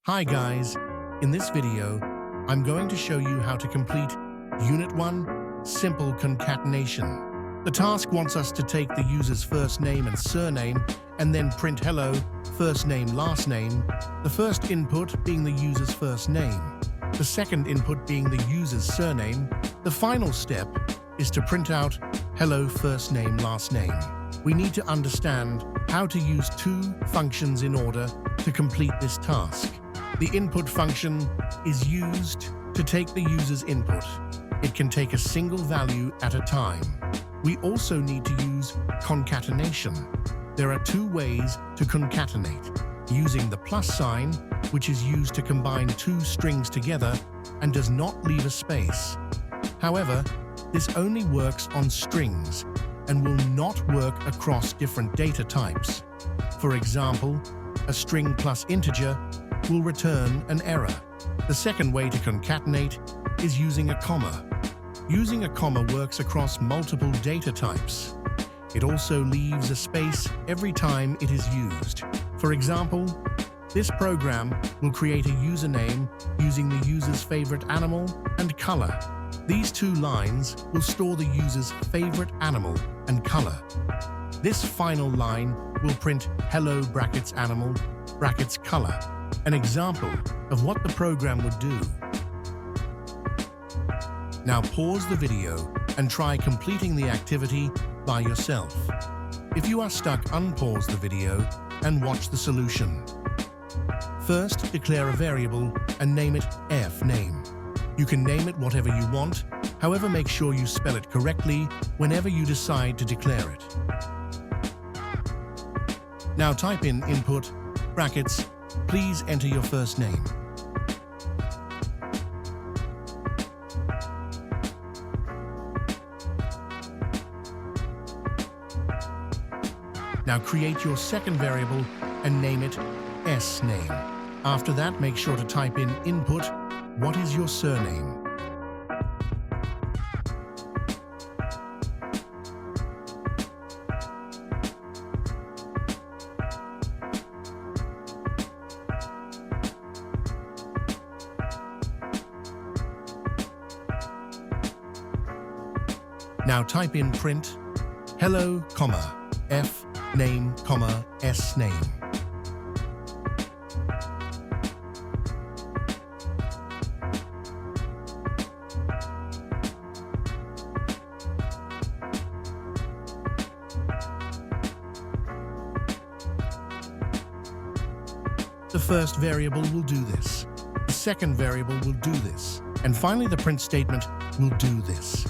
Hi guys, in this video, I'm going to show you how to complete Unit 1, Simple Concatenation. The task wants us to take the user's first name and surname and then print hello, first name, last name, the first input being the user's first name, the second input being the user's surname. The final step is to print out hello, first name, last name. We need to understand how to use two functions in order to complete this task. The input function is used to take the user's input. It can take a single value at a time. We also need to use concatenation. There are two ways to concatenate: using the plus sign, which is used to combine two strings together and does not leave a space. However, this only works on strings and will not work across different data types. For example, a string plus integer will return an error. The second way to concatenate is using a comma. Using a comma works across multiple data types. It also leaves a space every time it is used. For example, this program will create a username using the user's favorite animal and color. These two lines will store the user's favorite animal and color. This final line will print hello brackets animal brackets color, an example of what the program would do. Now pause the video and try completing the activity by yourself. If you are stuck, unpause the video and watch the solution. First, declare a variable and name it fname. You can name it whatever you want, however, make sure you spell it correctly whenever you decide to declare it. Now type in input, brackets, please enter your first name. Now create your second variable and name it sname. After that, make sure to type in input, what is your surname? Now type in print hello, f name, s name. The first variable will do this. The second variable will do this. And finally, the print statement will do this.